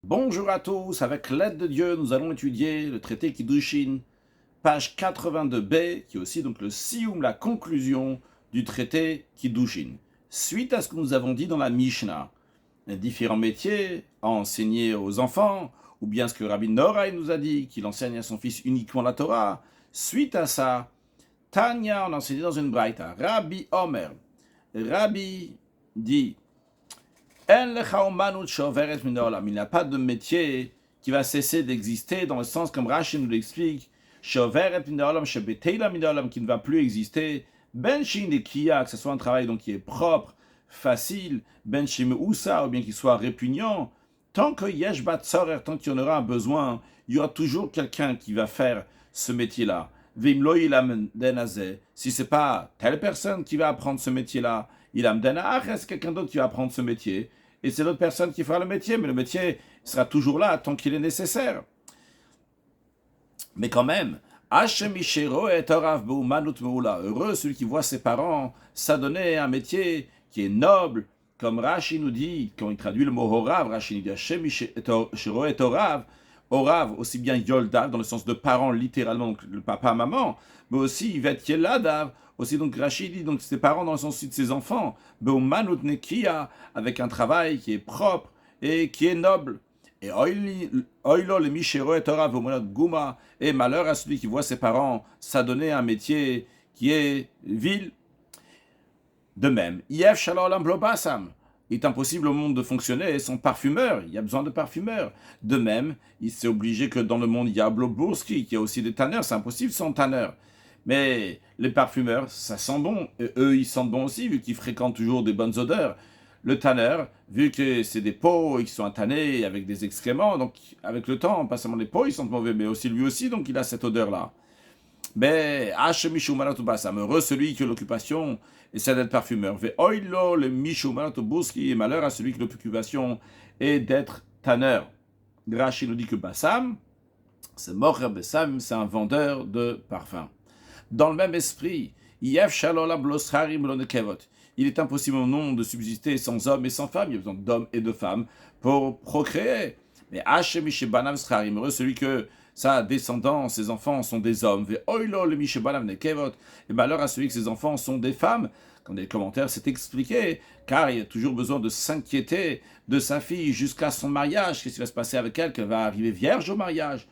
Bonjour à tous, avec l'aide de Dieu, nous allons étudier le traité Kiddushin, page 82b, qui est aussi donc le Siyum, la conclusion du traité Kiddushin. Suite à ce que nous avons dit dans la Mishnah, les différents métiers à enseigner aux enfants, ou bien ce que Rabbi Noraï nous a dit, qu'il enseigne à son fils uniquement la Torah, suite à ça, Tanya, on a enseigné dans une braïta, Rabbi Omer, Rabbi dit, il n'y a pas de métier qui va cesser d'exister dans le sens comme Rashi nous l'explique, qui ne va plus exister, ben que ce soit un travail donc qui est propre, facile, ben ousa ou bien qu'il soit répugnant, tant que yesh bat tzorer, tant qu'il y en aura un besoin, il y aura toujours quelqu'un qui va faire ce métier-là. Si c'est pas telle personne qui va apprendre ce métier-là, c'est quelqu'un d'autre qui va apprendre ce métier, et c'est l'autre personne qui fera le métier, mais le métier sera toujours là tant qu'il est nécessaire. Mais quand même, heureux celui qui voit ses parents s'adonner à un métier qui est noble, comme Rashi nous dit, quand il traduit le mot Horav, Rashi nous dit Horav, aussi bien Yoldav, dans le sens de parents, littéralement, donc le papa, maman, mais aussi il va être Yeladav, aussi donc Rashi dit donc ses parents dans le sens de ses enfants, Beumanut Nekia, avec un travail qui est propre et qui est noble. Et oilo le mishero et Torah guma, et malheur à celui qui voit ses parents s'adonner à un métier qui est vil. De même, Yef Shalom Blobasam. Il est impossible au monde de fonctionner sans parfumeur. Il y a besoin de parfumeurs. De même, il s'est obligé que dans le monde, il y a Bloburski, qui a aussi des tanneurs. C'est impossible sans tanneurs. Mais les parfumeurs, ça sent bon. Et eux, ils sentent bon aussi, vu qu'ils fréquentent toujours des bonnes odeurs. Le tanneur, vu que c'est des peaux qui sont tannés avec des excréments, donc avec le temps, pas seulement les peaux, ils sentent mauvais, mais aussi lui aussi, donc il a cette odeur-là. Mais heureux celui qui a l'occupation essaie d'être parfumeur. Oilo le et malheur à celui qui a l'occupation est d'être tanneur. Rashi nous dit que Bassam, c'est Mocher Bassam, c'est un vendeur de parfums. Dans le même esprit, il est impossible au monde de subsister sans hommes et sans femmes. Il y a besoin d'hommes et de femmes pour procréer. Mais heureux celui que sa descendance, ses enfants sont des hommes. Et malheur à celui que ses enfants sont des femmes. Comme dans les commentaires, c'est expliqué, car il y a toujours besoin de s'inquiéter de sa fille jusqu'à son mariage. Qu'est-ce qui va se passer avec elle, qu'elle va arriver vierge au mariage?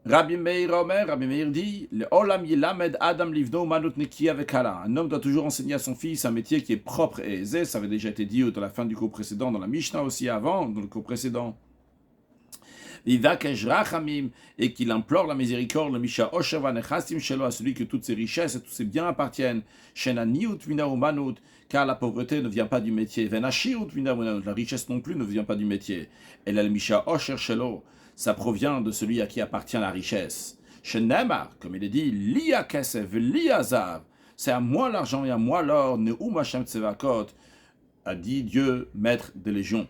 Rabbi Meir dit, le Olam Yilamed Adam Livno Manut Neki avec Allah. Un homme doit toujours enseigner à son fils un métier qui est propre et aisé. Ça avait déjà été dit dans la fin du cours précédent, dans la Mishnah aussi avant, dans le cours précédent. Et qu'il implore la miséricorde, le Misha Osheva Nechasim Shelo, à celui que toutes ses richesses et tous ses biens appartiennent. Shena Niut Mina Umanut, car la pauvreté ne vient pas du métier. Venashiut Mina Umanut, la richesse non plus ne vient pas du métier. Et là, le Misha Osher Shelo, ça provient de celui à qui appartient la richesse. Shenemar, comme il est dit, Lia Kesef, Lia Zav, c'est à moi l'argent et à moi l'or, Neum Hashem Tsevakot, a dit Dieu, maître des légions.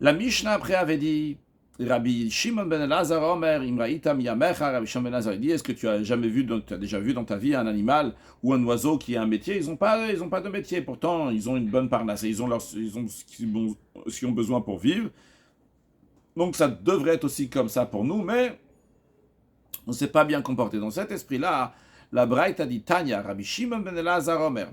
La Mishnah après avait dit, Rabbi Shimon ben Elazar Omer, Imraïta Miyamecha, Rabbi Shimon ben Elazar dit, est-ce que tu as jamais vu, donc tu as déjà vu dans ta vie un animal ou un oiseau qui a un métier? Ils n'ont pas de métier, pourtant ils ont une bonne parnasse, ils ont ce qu'ils ont besoin pour vivre. Donc ça devrait être aussi comme ça pour nous, mais on ne s'est pas bien comporté. Dans cet esprit-là, la Braïta dit Tanya, Rabbi Shimon ben Elazar Omer.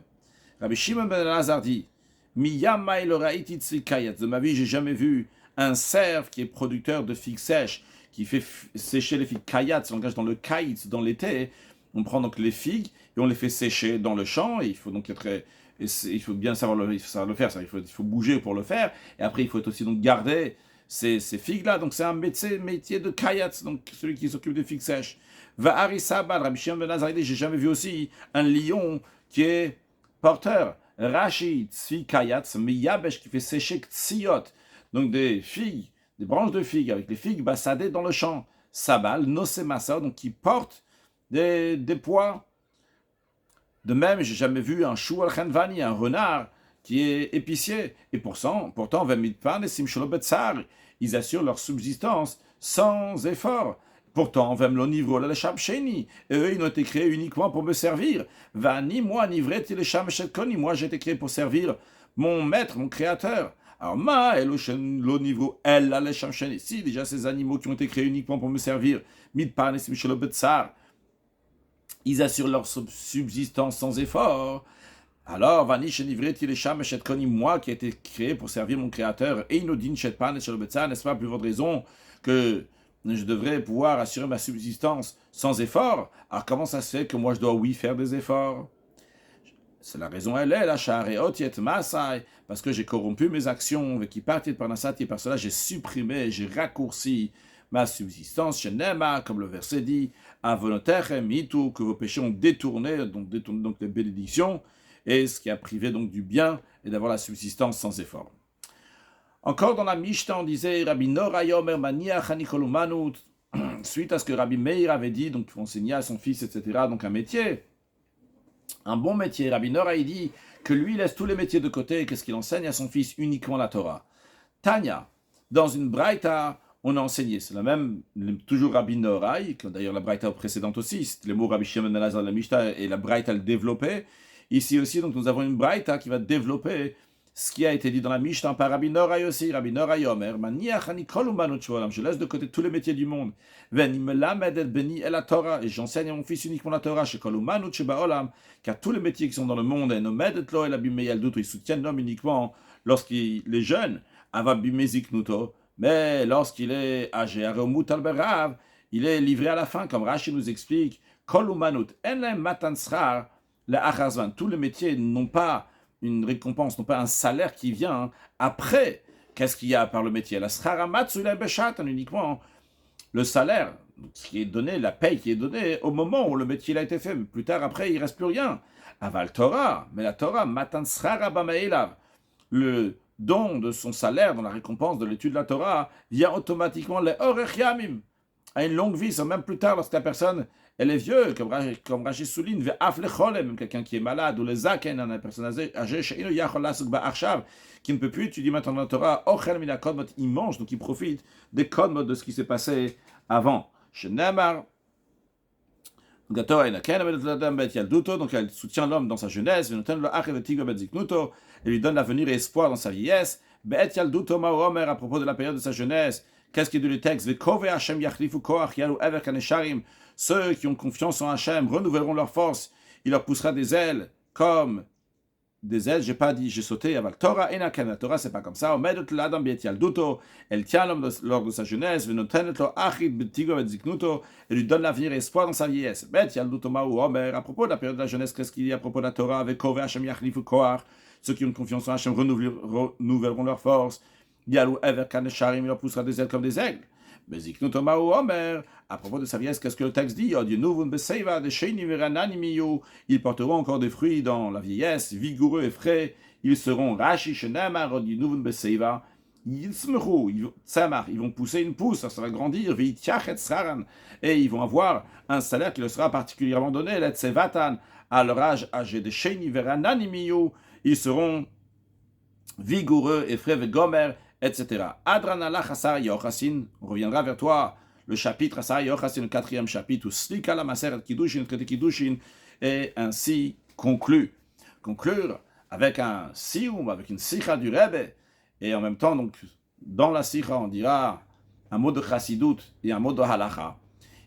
Rabbi Shimon ben Elazar dit, Miyamai lo ra'iti tzvikayat. De ma vie, j'ai jamais vu un cerf qui est producteur de figues sèches, qui fait sécher les figues kayat, c'est langage dans le kaït, dans l'été. On prend donc les figues et on les fait sécher dans le champ. Et il faut donc il faut bien savoir le faire, ça. Il faut bouger pour le faire. Et après, il faut aussi donc garder ces figues-là. Donc c'est un métier de kayat, donc celui qui s'occupe des figues sèches. Va Arisabal, Rabbi Shimon ben Elazar, j'ai jamais vu aussi un lion qui est porteur. Rashi, Tzvi Kayatz, Miyabesh qui fait sécher Tsiot, donc des figues, des branches de figues, avec les figues bassadées dans le champ. Sabal, Nosemasa, donc qui porte des pois. De même, j'ai jamais vu un chou al-Khanvani, un renard qui est épicier. Et pourtant, ils assurent leur subsistance sans effort. Pourtant, et eux, ils ont été créés uniquement pour me servir. Vani, moi, moi, j'ai été créé pour servir mon maître, mon créateur. Alors, ma, l'au niveau, elle, la lèche ici, déjà ces animaux qui ont été créés uniquement pour me servir, ils assurent leur subsistance sans effort. Alors, Vanish Nivret Yilesham Eshet Koni, moi qui ai été créé pour servir mon créateur, et Inodin Shetpan et Shalobetza, n'est-ce pas plus votre raison que je devrais pouvoir assurer ma subsistance sans effort? Alors, comment ça se fait que moi je dois, oui, faire des efforts? C'est la raison, elle est, la Shareot Yet Masai, parce que j'ai corrompu mes actions, qui partent par Nassat, et par cela j'ai supprimé, j'ai raccourci ma subsistance chez Nema, comme le verset dit, à volontaire, mitou, que vos péchés ont détourné donc les bénédictions, et ce qui a privé donc du bien et d'avoir la subsistance sans effort. Encore dans la Mishnah, on disait Rabbi Nora Yomer Maniach Hanikolumanut, suite à ce que Rabbi Meir avait dit, donc pour enseigner à son fils, etc., donc un métier, un bon métier. Rabbi Nora, il dit que lui, il laisse tous les métiers de côté et qu'est-ce qu'il enseigne à son fils? Uniquement la Torah. Tanya, dans une braïta, on a enseigné, c'est la même, toujours Rabbi Nora, d'ailleurs la braïta précédente aussi, c'était les mots Rabbi Shimon Elazar de la Mishnah et la braïta le développait. Ici aussi, donc nous avons une braïta qui va développer ce qui a été dit dans la Mishnah par Rabbi Norai aussi. Rabbi Norai Omer, je laisse de côté tous les métiers du monde. Et j'enseigne à mon fils uniquement la Torah, car tous les métiers qui sont dans le monde, ils soutiennent l'homme uniquement lorsqu'il est jeune, mais lorsqu'il est âgé, il est livré à la fin, comme Rashi nous explique, tous les métiers n'ont pas une récompense, n'ont pas un salaire qui vient après. Qu'est-ce qu'il y a par le métier? La uniquement le salaire, ce qui est donné, la paye qui est donnée au moment où le métier a été fait. Mais plus tard, après, il ne reste plus rien. Aval Torah, mais la Torah, matan le don de son salaire dans la récompense de l'étude de la Torah vient automatiquement les orech yamim, à une longue vie. C'est même plus tard lorsque la personne elle est vieux, comme Rashi souligne, même quelqu'un qui est malade, ou les zaken, une personne âgée, qui ne peut plus étudier maintenant la Torah, il mange, donc il profite des codes de ce qui s'est passé avant. Donc elle soutient l'homme dans sa jeunesse, et lui donne l'avenir et espoir dans sa vieillesse. À propos de la période de sa jeunesse, qu'est-ce qui est dit le texte? Ceux qui ont confiance en Hachem renouvelleront leur force. Il leur poussera des ailes comme des ailes. J'ai pas dit, j'ai sauté. La Torah, la Torah, c'est pas comme ça. Elle tient l'homme lors de sa jeunesse. Elle lui donne l'avenir et espoir dans sa vieillesse. À propos de la période de la jeunesse, qu'est-ce qu'il y a à propos de la Torah avec ceux qui ont confiance en Hachem renouvelleront leur force. Il leur poussera des ailes comme des aigles. À propos de sa vieillesse, qu'est-ce que le texte dit? Ils porteront encore des fruits dans la vieillesse, vigoureux et frais. Ils seront ils vont pousser une pousse, ça va grandir, et ils vont avoir un salaire qui leur sera particulièrement donné. À leur âge âgé de ils seront vigoureux et frais, etc. Adranallah Hasar Yochasin, on reviendra vers toi. Le chapitre Hasar Yochasin, le 4e chapitre, où Slika la Maseret Kiddushin, le traité Kiddushin, est ainsi conclu. Conclure avec un sioum, avec une sikha du Rebbe, et en même temps, donc, dans la sikha, on dira un mot de chassidut et un mot de halacha.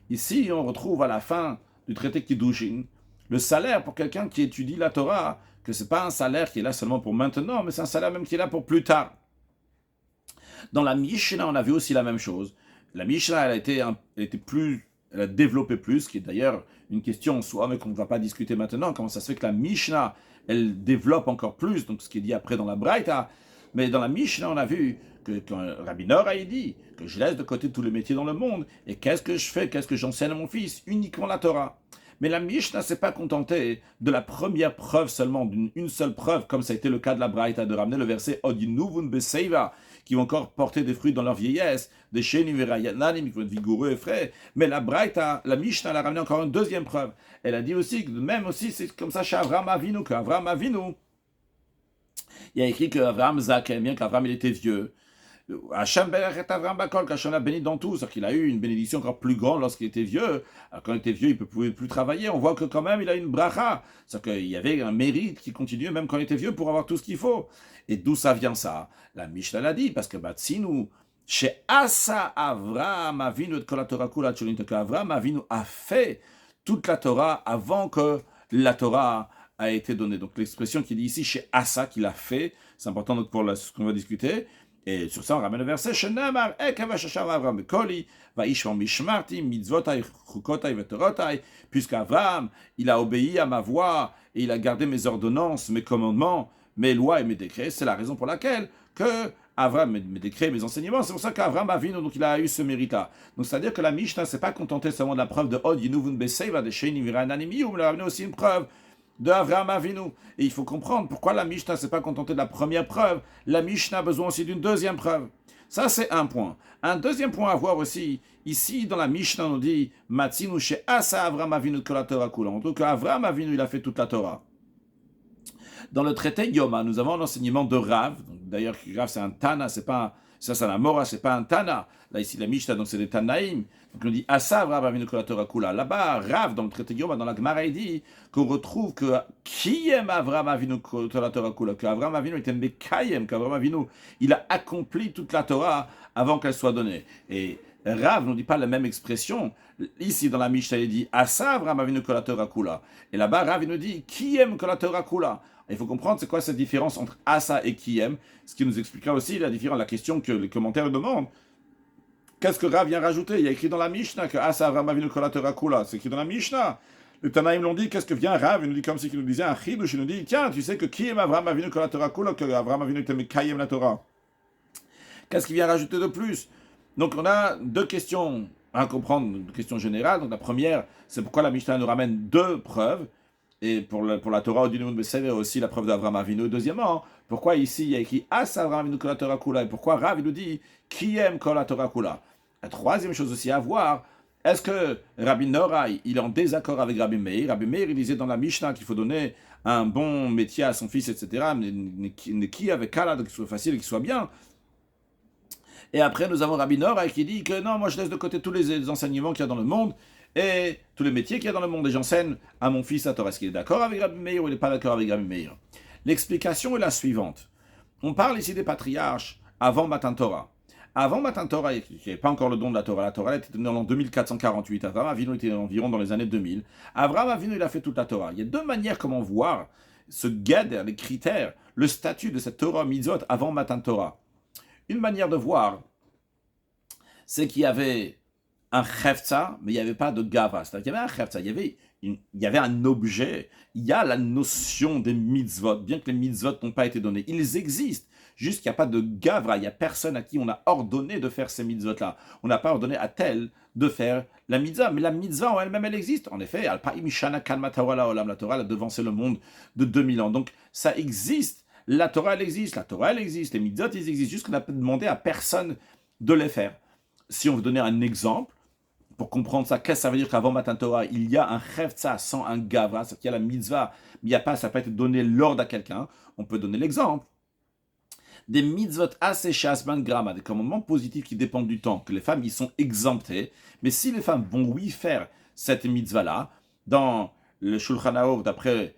Ici, on retrouve à la fin du traité Kiddushin le salaire pour quelqu'un qui étudie la Torah, que ce n'est pas un salaire qui est là seulement pour maintenant, mais c'est un salaire même qui est là pour plus tard. Dans la Mishnah, on a vu aussi la même chose. La Mishnah, elle a développé plus, qui est d'ailleurs une question en soi, mais qu'on ne va pas discuter maintenant. Comment ça se fait que la Mishnah, elle développe encore plus, donc ce qui est dit après dans la Braïta. Mais dans la Mishnah, on a vu que quand Rabbi Nora a dit que je laisse de côté tous les métiers dans le monde, et qu'est-ce que je fais, qu'est-ce que j'enseigne à mon fils? Uniquement la Torah. Mais la Mishnah ne s'est pas contentée de la première preuve seulement, d'une seule preuve, comme ça a été le cas de la Braïta, de ramener le verset Odinuvun Beseiva, qui vont encore porter des fruits dans leur vieillesse, des Shenim Verayananim, qui vont être vigoureux et frais. Mais la Braïta, la Mishnah, elle a ramené encore une deuxième preuve. Elle a dit aussi que même aussi, c'est comme ça chez Avram Avinu, qu'Avram Avinu, il y a écrit qu'Avram Zaken, bien qu'Avram il était vieux, Hachem Berachet Avram Bakol, qu'Hachem l'a béni dans tout, c'est-à-dire qu'il a eu une bénédiction encore plus grande lorsqu'il était vieux. Alors, quand il était vieux, il ne pouvait plus travailler. On voit que quand même, il a une bracha. C'est-à-dire qu'il y avait un mérite qui continuait même quand il était vieux pour avoir tout ce qu'il faut. Et d'où ça vient ça? La Mishnah l'a dit, parce que Batsinu, chez Asa Avram Avinu et Kol HaTorah Kula Tcholin, que Avram Avinu a fait toute la Torah avant que la Torah a été donnée. Donc l'expression qui dit ici chez Asa, qu'il a fait, c'est important pour ce qu'on va discuter. Et sur ça, on ramène le verset Shenamar Ekavashashar Avram Koli Vaishvam Mishmarti Mitzvotai Chukotai Vetorotai, puisqu'Avram, il a obéi à ma voix et il a gardé mes ordonnances, mes commandements, mes lois et mes décrets. C'est la raison pour laquelle que Avram, mes décrets, mes enseignements, c'est pour ça qu'Avram a vu, donc il a eu ce mérite-là. Donc c'est-à-dire que la Mishnah ne s'est pas contentée seulement de la preuve de Od Yinuvun Beseiva de Sheini Virananimi, mais elle a amené aussi une preuve de Avraham Avinu. Et il faut comprendre pourquoi la Mishnah ne s'est pas contentée de la première preuve. La Mishnah a besoin aussi d'une deuxième preuve. Ça, c'est un point. Un deuxième point à voir aussi, ici, dans la Mishnah, on nous dit Matzinu chez Asa Avraham Avinu que la Torah coule. En tout cas, Avraham Avinu, il a fait toute la Torah. Dans le traité Yoma, nous avons l'enseignement de Rav. D'ailleurs, Rav, c'est un Tana, c'est pas ça, c'est un Mora, c'est pas un Tana. Là, ici, la Mishnah, donc c'est des Tanaïm. Donc, on dit Asa Avraham Avinu que la Torah coula. Là-bas, Rav, dans le traité Yoma, dans la Gemara, il dit qu'on retrouve que qui aime Avraham Avinu que la Torah coula, qu'Avraham Avinu était Mekayem, qu'Avraham Avinu, il a accompli toute la Torah avant qu'elle soit donnée. Et Rav ne dit pas la même expression. Ici, dans la Mishnah, il dit Asa Avraham Avinu que la Torah coula. Et là-bas, Rav, il nous dit qui aime que la Torah coula. Il faut comprendre c'est quoi cette différence entre Asa et Kiyem, ce qui nous expliquera aussi la question que les commentaires demandent. Qu'est-ce que Rav vient rajouter? Il y a écrit dans la Mishnah que Asa Avram Avinu Kol HaTorah Kula. C'est écrit dans la Mishnah. Les Tanaïm l'ont dit. Qu'est-ce que vient Rav? Il nous dit comme si il nous disait un chidush. Il nous dit tiens, tu sais que Kiyem Avram Avinu Kol HaTorah Kula, que Avram Avinu était Mekayem la Torah. Qu'est-ce qu'il vient rajouter de plus? Donc on a deux questions à comprendre, deux questions générales. Donc la première, c'est pourquoi la Mishnah nous ramène deux preuves. Et pour la Torah, au Dinun Besever, aussi la preuve d'Avraham Avinu. Deuxièmement, pourquoi ici il y a écrit As Avraham Avinu Kol HaTorah Kula, et pourquoi Rav il nous dit qui aime Kol HaTorah Kula. La troisième chose aussi à voir, est-ce que Rabbi Norai il est en désaccord avec Rabbi Meir? Rabbi Meir il disait dans la Mishnah qu'il faut donner un bon métier à son fils, etc. Mais qui avec Kala, qu'il soit facile et qu'il soit bien. Et après nous avons Rabbi Norai qui dit que non, moi je laisse de côté tous les enseignements qu'il y a dans le monde et tous les métiers qu'il y a dans le monde, et j'enseigne à mon fils la Torah. Est-ce qu'il est d'accord avec Rabbi Meir ou il n'est pas d'accord avec Rabbi Meir? L'explication est la suivante. On parle ici des patriarches avant Matan Torah. Avant Matan Torah, il n'y avait pas encore le don de la Torah. La Torah était donnée en 2448. Avraham Avinu était environ dans les années 2000. Avraham Avinu, il a fait toute la Torah. Il y a deux manières comment voir ce guide, les critères, le statut de cette Torah mitzvot avant Matan Torah. Une manière de voir, c'est qu'il y avait un chefza, mais il n'y avait pas de gava. C'est-à-dire qu'il y avait un chefza, il y avait un objet, il y a la notion des mitzvot, bien que les mitzvot n'ont pas été donnés. Ils existent, juste qu'il n'y a pas de gavra, il n'y a personne à qui on a ordonné de faire ces mitzvot-là. On n'a pas ordonné à tel de faire la mitzvah, mais la mitzvah en elle-même, elle existe. En effet, la Torah a devancé le monde de 2000 ans. Donc ça existe. La Torah, elle existe, les mitzvot, ils existent, juste qu'on a demandé à personne de les faire. Si on veut donner un exemple, pour comprendre ça, qu'est-ce que ça veut dire qu'avant Matan Torah, il y a un chefza sans un gavra, c'est-à-dire qu'il y a la mitzvah, mais il n'y a pas, ça peut être donné l'ordre à quelqu'un. On peut donner l'exemple. Des mitzvot aseshasman grama, des commandements positifs qui dépendent du temps, que les femmes, ils sont exemptées. Mais si les femmes vont, oui, faire cette mitzvah-là, dans le Shulchan Aruch, d'après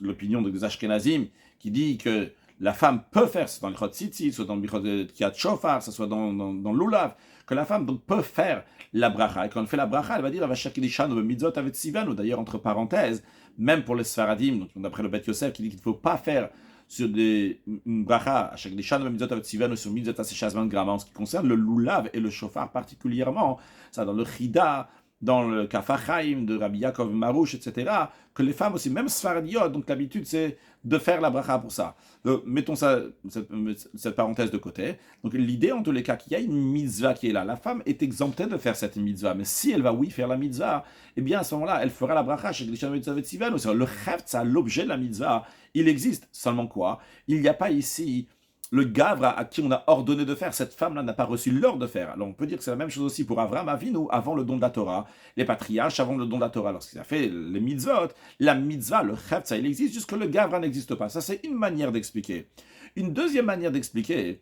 l'opinion des Ashkenazim, qui dit que la femme peut faire, soit dans le Chot Tzitzit, soit dans le Bichot Kiat Shofar, soit dans l'Ulav, que la femme donc peut faire la bracha. Et quand elle fait la bracha, elle va dire Vashakidishanu mitzvot avet sivanu. D'ailleurs, entre parenthèses, même pour les Sfaradim, donc d'après le Bet Yosef, qui dit qu'il ne faut pas faire sur une bracha, Vashakidishanu mitzvot avet sivanu, sur mitzvot aseshasman grama, en ce qui concerne le Lulav et le Shofar particulièrement, ça dans le Chida, dans le Kafachaim de Rabbi Yaakov Marouche, etc., que les femmes aussi, même Sfaradiot, donc l'habitude c'est de faire la bracha pour ça. Donc, mettons cette parenthèse de côté. Donc l'idée en tous les cas qu'il y a une mitzvah qui est là. La femme est exemptée de faire cette mitzvah, mais si elle va oui faire la mitzvah, eh bien à ce moment-là, elle fera la bracha chez le chefza, l'objet de la mitzvah, il existe. Seulement quoi? Il n'y a pas ici le gavra à qui on a ordonné de faire, cette femme-là n'a pas reçu l'ordre de faire. Alors on peut dire que c'est la même chose aussi pour Avraham Avinu avant le don de la Torah, les patriarches avant le don de la Torah, lorsqu'il a fait les mitzvot, la mitzvah, le chefza, il existe, juste que le gavra n'existe pas. Ça c'est une manière d'expliquer. Une deuxième manière d'expliquer,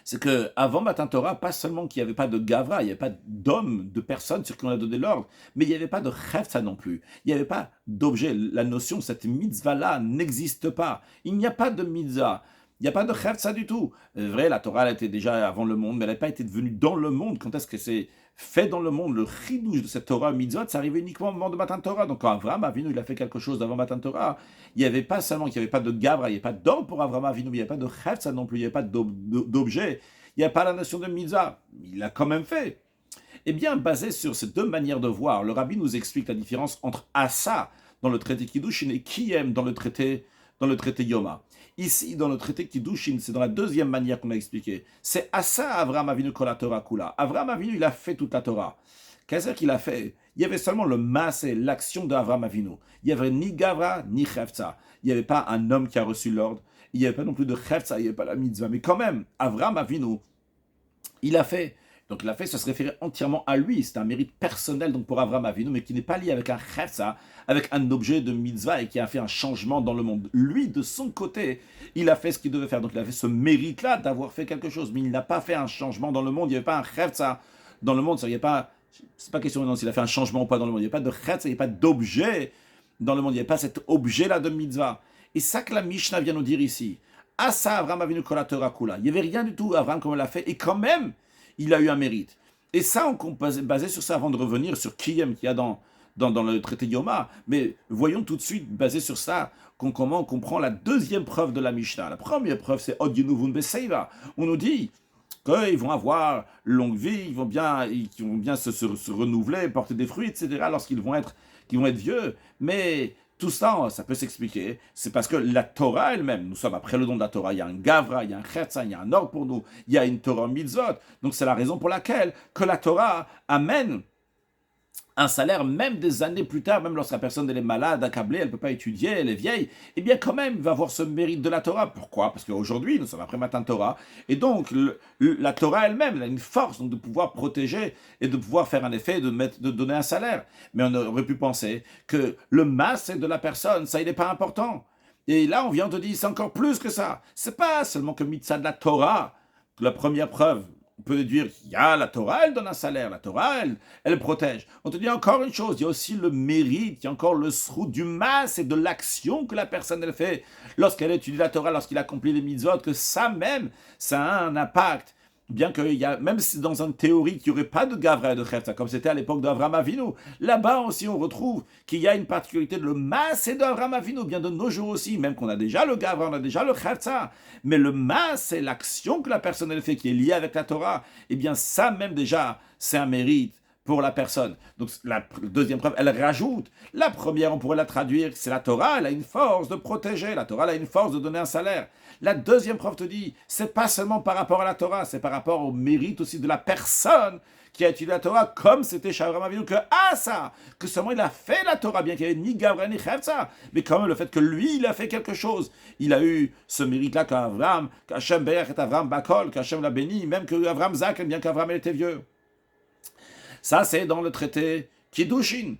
c'est que avant Matan Torah, pas seulement qu'il n'y avait pas de Gavra, il n'y avait pas d'homme, de personne sur qui on a donné l'ordre, mais il n'y avait pas de Chefza non plus. Il n'y avait pas d'objet. La notion, cette mitzvah-là n'existe pas. Il n'y a pas de mitzvah. Il n'y a pas de Chefza du tout. Vrai, la Torah, elle était déjà avant le monde, mais elle n'a pas été devenue dans le monde. Quand est-ce que c'est fait dans le monde? Le chidouche de cette Torah mitzvot, ça arrivait uniquement au moment de Matan Torah. Donc quand Avraham Avinu, il a fait quelque chose d'avant Matan Torah, il n'y avait pas seulement qu'il n'y avait pas de Gavra, il n'y avait pas d'homme pour Avraham Avinu, il n'y avait pas de Chefza non plus, il n'y avait pas d'objet, il n'y a pas la notion de mitzvah. Il l'a quand même fait. Eh bien, basé sur ces deux manières de voir, le rabbi nous explique la différence entre Asa dans le traité Kiddushin et Kiyem dans le traité Yoma. Ici, dans le traité Kiddushin, c'est dans la deuxième manière qu'on a expliqué. C'est Asa Avraham Avinu Kol Torah Kula. Avraham Avinu, il a fait toute la Torah. Qu'est-ce qu'il a fait? Il y avait seulement le massé, l'action d'Avraham Avinu. Il n'y avait ni Gavra, ni Chefza. Il n'y avait pas un homme qui a reçu l'ordre. Il n'y avait pas non plus de Chefza, il n'y avait pas la mitzvah. Mais quand même, Avraham Avinu, il a fait. Donc il a fait, ça se référait entièrement à lui. C'est un mérite personnel donc pour Avraham Avinu, mais qui n'est pas lié avec un chefza, avec un objet de mitzvah et qui a fait un changement dans le monde. Lui, de son côté, il a fait ce qu'il devait faire. Donc il avait ce mérite-là d'avoir fait quelque chose, mais il n'a pas fait un changement dans le monde. Il n'y avait pas un chefza dans le monde. Il n'y a pas, c'est pas question maintenant s'il a fait un changement ou pas dans le monde. Il n'y a pas de chefza, il n'y a pas d'objet dans le monde. Il n'y a pas cet objet-là de mitzvah. Et ça que la Mishnah vient nous dire ici. Asa Avraham Avinu Kol Torah Kula. Il n'y avait rien du tout, Avraham, comme il l'a fait, et quand même, il a eu un mérite. Et ça, on basé sur ça avant de revenir sur Kiyem qu'il y a dans le traité Yoma. Mais voyons tout de suite, basé sur ça, comment on comprend la deuxième preuve de la Mishnah. La première preuve, c'est Od Yenuvun Beseiva. On nous dit qu'ils vont avoir longue vie, ils vont bien se renouveler, porter des fruits, etc., lorsqu'ils vont être vieux. Mais tout ça, ça peut s'expliquer. C'est parce que la Torah elle-même, nous sommes après le don de la Torah, il y a un Gavra, il y a un Chetza, il y a un ordre pour nous, il y a une Torah mitzvot. Donc c'est la raison pour laquelle que la Torah amène un salaire, même des années plus tard, même lorsque la personne elle est malade, accablée, elle ne peut pas étudier, elle est vieille, eh bien quand même, il va avoir ce mérite de la Torah. Pourquoi? Parce qu'aujourd'hui, nous sommes après Matan Torah, et donc la Torah elle-même, elle a une force donc, de pouvoir protéger et de pouvoir faire un effet, de donner un salaire. Mais on aurait pu penser que le masse de la personne, ça, il n'est pas important. Et là, on vient de dire, c'est encore plus que ça. C'est pas seulement que mitzvah de la Torah, la première preuve. On peut déduire qu'il y a la Torah, elle donne un salaire, la Torah, elle protège. On te dit encore une chose, il y a aussi le mérite, il y a encore le srout du masse et de l'action que la personne elle fait lorsqu'elle étudie la Torah, lorsqu'il accomplit les mitzvot, que ça même, ça a un impact. Bien qu'il y a, même si dans une théorie qu'il n'y aurait pas de Gavra et de Chefza, comme c'était à l'époque d'Avraham Avinu, là-bas aussi on retrouve qu'il y a une particularité de le massé d'Avraham Avinu, bien de nos jours aussi, même qu'on a déjà le Gavra, on a déjà le Chefza, mais le massé, l'action que la personne elle fait, qui est liée avec la Torah, eh bien ça même déjà, c'est un mérite pour la personne. Donc la deuxième preuve, elle rajoute. La première, on pourrait la traduire, c'est la Torah, elle a une force de protéger, la Torah elle a une force de donner un salaire. La deuxième preuve te dit, c'est pas seulement par rapport à la Torah, c'est par rapport au mérite aussi de la personne qui a étudié la Torah, comme c'était chez Avraham Avinu, que seulement il a fait la Torah, bien qu'il n'y ait ni Gavra ni Chefza, mais quand même le fait que lui, il a fait quelque chose, il a eu ce mérite-là qu'Avraham, qu'Hachem Be'er et Avraham Bakol, qu'Hachem l'a béni, même qu'Avraham Zak, bien qu'Avraham était vieux. Ça, c'est dans le traité Kiddushin.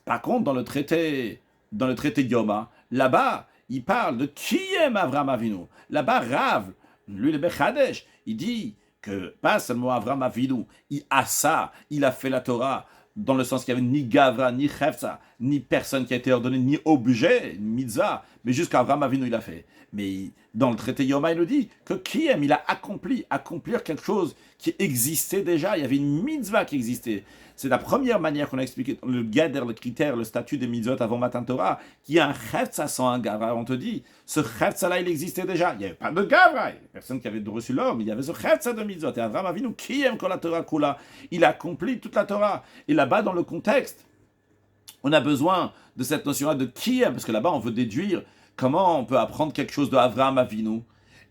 Par contre, dans le traité Yoma, là-bas, il parle de qui aime Avraham Avinu. Là-bas, Rav, lui le Bechadesh, il dit que pas seulement Avraham Avinu, il a ça, il a fait la Torah, dans le sens qu'il n'y avait ni Gavra, ni Chefza, ni personne qui a été ordonné, ni objet, ni mitzvah, mais jusqu'Avraham Avinu il a fait. Mais dans le traité Yoma, il nous dit que Kiyem, il a accomplir quelque chose qui existait déjà, il y avait une mitzvah qui existait. C'est la première manière qu'on a expliqué, le gader, le critère, le statut des mitzvot avant Matan Torah, qu'il y a un chefza sans un gavra. On te dit, ce chefza-là, il existait déjà. Il n'y avait pas de gavra, il n'y avait personne qui avait reçu l'ordre, mais il y avait ce chefza de mitzvot. Et Avraham Avinu, qui aime quand la Torah kula, il a accompli toute la Torah. Et là-bas, dans le contexte, on a besoin de cette notion-là de qui aime, parce que là-bas, on veut déduire comment on peut apprendre quelque chose de Avraham Avinu.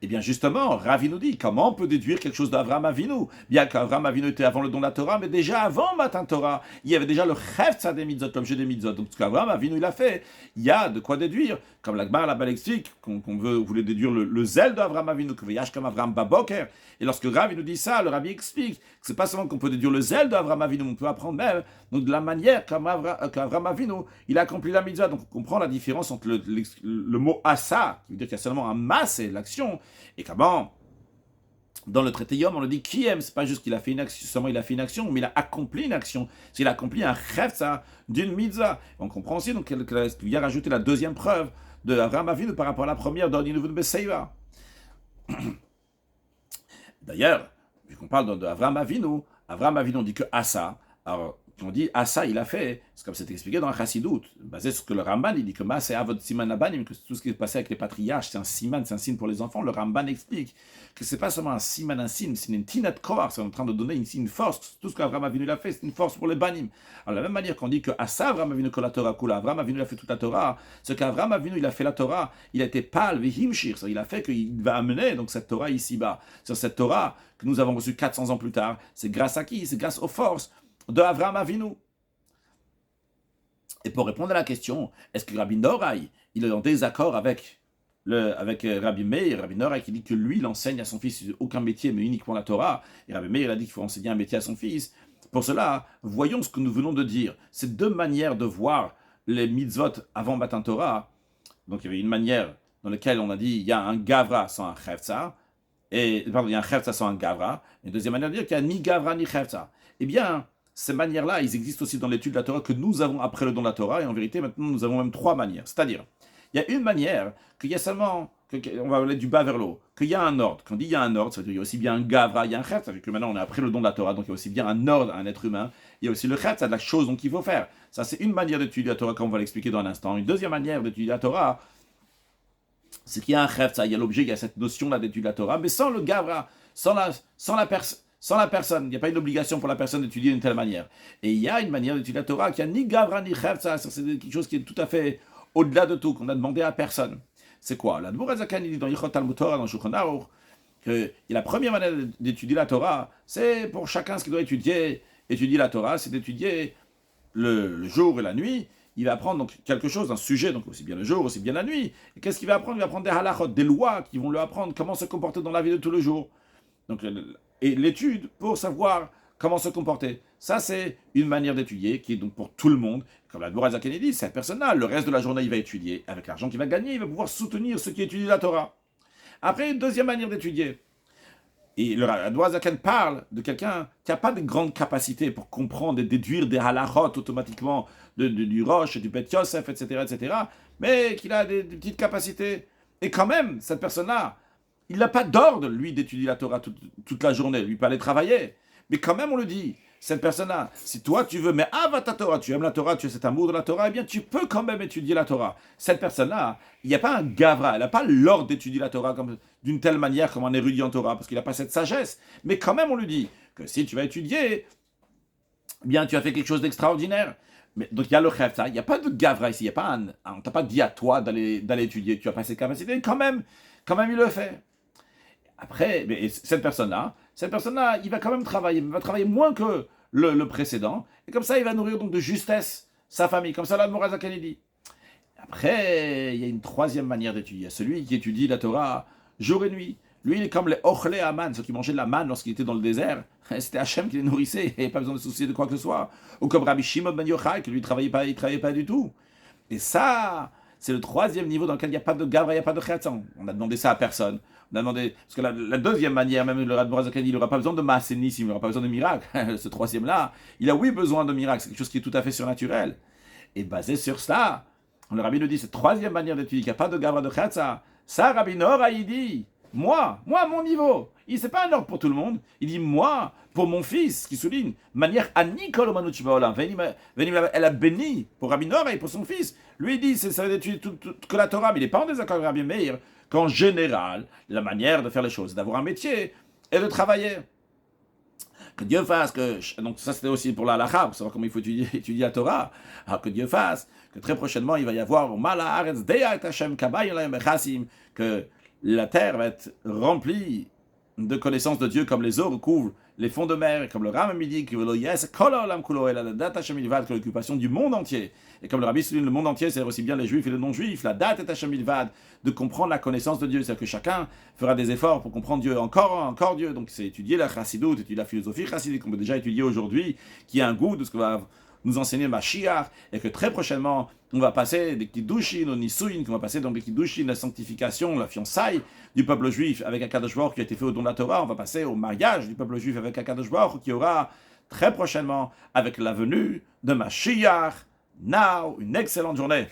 Eh bien justement, Ravi nous dit, comment on peut déduire quelque chose d'Avraham Avinu? Bien qu'Avraham Avinu était avant le don de la Torah, mais déjà avant Matan Torah, il y avait déjà le Chefza des mitzvot, l'objet des mitzvot. Donc ce qu'Avraham Avinu il a fait, il y a de quoi déduire. Comme l'Agmar là-bas explique, qu'on voulait déduire le zèle d'Avraham Avinu, que Vayash comme Avraham Baboker. Et lorsque Ravi nous dit ça, le Rabbi explique que c'est pas seulement qu'on peut déduire le zèle d'Avraham Avinu, on peut apprendre même donc, de la manière qu'Avraham Avinu il a accompli la mitzvah. Donc on comprend la différence entre le mot asa, qui veut dire qu'il y a seulement un masse et l'action, et comment Dans le traité Yom, on le dit qui aime, c'est pas juste qu'il a fait une action, seulement il a fait une action, mais il a accompli une action. C'est il a accompli un chefza d'une mitzvah. On comprend aussi donc qu'il vient rajouter la deuxième preuve de Avraham Avinu par rapport à la première dans l'Inuvun Beseiva. D'ailleurs, vu qu'on parle d'Avraham Avinu, on dit que Asa. Alors, on dit Asa, il a fait, c'est comme c'est expliqué dans la Chassidut, basé sur ce que le Ramban, il dit que Ma c'est Avot Siman Abanim, que tout ce qui est passé avec les patriarches, c'est un siman, c'est un signe pour les enfants. Le Ramban explique que c'est pas seulement un siman, un signe, c'est une tinat koar, c'est en train de donner ici une force. Tout ce qu'Avraham Avinu a fait, c'est une force pour les banim. Alors, de la même manière qu'on dit que Asa, Avraham Avinu, que la Torah kula, Avraham Avinu a fait toute la Torah, ce qu'Avraham Avinu, il a fait la Torah, il a été pal, vihimshir, il a fait qu'il va amener donc cette Torah ici-bas. Sur cette Torah que nous avons reçue 400 ans plus tard, c'est grâce à qui? C'est grâce aux forces de Avraham Avinu. Et pour répondre à la question, est-ce que Rabbi Noraï, il est en désaccord avec Rabbi Meir? Rabbi Noraï qui dit que lui, il enseigne à son fils aucun métier, mais uniquement la Torah. Et Rabbi Meir, il a dit qu'il faut enseigner un métier à son fils. Pour cela, voyons ce que nous venons de dire. C'est deux manières de voir les mitzvot avant Matan Torah. Donc il y avait une manière dans laquelle on a dit il y a un gavra sans un chefza, il y a un chefza sans un gavra. Et une deuxième manière de dire qu'il n'y a ni gavra ni chefza. Eh bien, ces manières-là, ils existent aussi dans l'étude de la Torah que nous avons après le don de la Torah. Et en vérité, maintenant, nous avons même trois manières. C'est-à-dire, il y a une manière qu'il y a seulement, on va aller du bas vers le haut, qu'il y a un ordre. Quand on dit il y a un ordre, ça veut dire qu'il y a aussi bien un gavra, il y a un chet. Ça veut dire que maintenant, on est après le don de la Torah, donc il y a aussi bien un ordre à un être humain. Il y a aussi le chet, c'est de la chose qu'il faut faire. Ça, c'est une manière d'étudier la Torah, comme on va l'expliquer dans un instant. Une deuxième manière d'étudier la Torah, c'est qu'il y a un chet, il y a l'objet, il y a cette notion-là d'étudier la Torah, mais sans le gavra, sans la personne, il n'y a pas une obligation pour la personne d'étudier d'une telle manière. Et il y a une manière d'étudier la Torah qui a ni gavra ni chefza, c'est quelque chose qui est tout à fait au-delà de tout, qu'on a demandé à personne. C'est quoi? L'Admour HaZaken, il dit dans Yichot Talmud Torah, dans Shulchan Aruch, que la première manière d'étudier la Torah, c'est pour chacun ce qu'il doit étudier la Torah, c'est d'étudier le jour et la nuit. Il va apprendre donc quelque chose, un sujet, donc aussi bien le jour, aussi bien la nuit. Et qu'est-ce qu'il va apprendre? Il va apprendre des halachot, des lois qui vont lui apprendre comment se comporter dans la vie de tous les jours. Donc, et l'étude pour savoir comment se comporter. Ça, c'est une manière d'étudier qui est donc pour tout le monde. Comme la Dvorah Zaken dit, cette personne-là, le reste de la journée, il va étudier. Avec l'argent qu'il va gagner, il va pouvoir soutenir ceux qui étudient la Torah. Après, une deuxième manière d'étudier. Et la Dvorah Zaken parle de quelqu'un qui n'a pas de grande capacité pour comprendre et déduire des halachot automatiquement du Rosh, du Bet Yosef, etc., mais qu'il a des petites capacités. Et quand même, cette personne-là, il n'a pas d'ordre, lui, d'étudier la Torah toute la journée. Lui, il peut aller travailler. Mais quand même, on le dit, cette personne-là, si toi, tu veux, mais avant ta Torah, tu aimes la Torah, tu as cet amour de la Torah, eh bien, tu peux quand même étudier la Torah. Cette personne-là, il n'y a pas un gavra, elle n'a pas l'ordre d'étudier la Torah d'une telle manière comme un érudit en Torah, parce qu'il n'a pas cette sagesse. Mais quand même, on lui dit que si tu vas étudier, eh bien, tu as fait quelque chose d'extraordinaire. Mais, donc, il y a le chefta, il n'y a pas de gavra ici, il y a pas on ne t'a pas dit à toi d'aller étudier, tu as pas ces capacités, quand même, il le fait. Après, mais cette personne-là, il va quand même travailler, il va travailler moins que le précédent, et comme ça, il va nourrir donc de justesse sa famille, comme ça l'Admour HaZaken dit. Après, il y a une troisième manière d'étudier, celui qui étudie la Torah jour et nuit. Lui, il est comme les Ochle Aman, ceux qui mangeaient de la manne lorsqu'il était dans le désert. C'était Hachem qui les nourrissait, il n'avait pas besoin de se soucier de quoi que ce soit. Ou comme Rabbi Shimon Ben Yochai, qui lui, il travaillait pas du tout. Et ça, c'est le troisième niveau dans lequel il n'y a pas de gavra, il n'y a pas de chéatzan. On a demandé ça à personne. On a demandé, parce que la deuxième manière, même le Admour HaZaken, il n'aura pas besoin de maasénisme, il n'aura pas besoin de miracle. Ce troisième-là, il a oui besoin de miracle, c'est quelque chose qui est tout à fait surnaturel. Et basé sur cela, le Rabbi nous dit, cette troisième manière d'étudier, qu'il n'y a pas de gavra de chéatzan, ça, Rabbi Nora, il dit, moi, mon niveau. C'est pas un ordre pour tout le monde. Il dit, moi, pour mon fils, qui souligne, manière Anikol Omanuchi Baolam, elle a béni pour Rabbi Nora et pour son fils. Lui, il dit, ça veut étudier que la Torah, mais il n'est pas en désaccord avec Rabbi Meir, qu'en général, la manière de faire les choses, d'avoir un métier et de travailler. Que Dieu fasse que... Donc ça, c'était aussi pour la halakha, pour savoir comment il faut étudier la Torah. Alors que Dieu fasse que très prochainement, il va y avoir que la terre va être remplie de connaissances de Dieu comme les eaux recouvrent les fonds de mer, et comme le Rambam dit que l'occupation du monde entier. Et comme le Rabbi souligne, le monde entier, c'est aussi bien les juifs et les non-juifs, la date est Hashem Milvad, de comprendre la connaissance de Dieu. C'est-à-dire que chacun fera des efforts pour comprendre Dieu, encore Dieu. Donc c'est étudier la chassidut, étudier la philosophie chassidique qu'on peut déjà étudier aujourd'hui, qui a un goût de ce que va nous enseigner Mashiach, et que très prochainement, on va passer des Kiddushin, au Nisuin, qu'on va passer donc des Kiddushin, la sanctification, la fiançaille du peuple juif avec Akadosh Baruch qui a été fait au don de la Torah. On va passer au mariage du peuple juif avec Akadosh Baruch qui aura très prochainement avec la venue de Mashiach. Now, une excellente journée.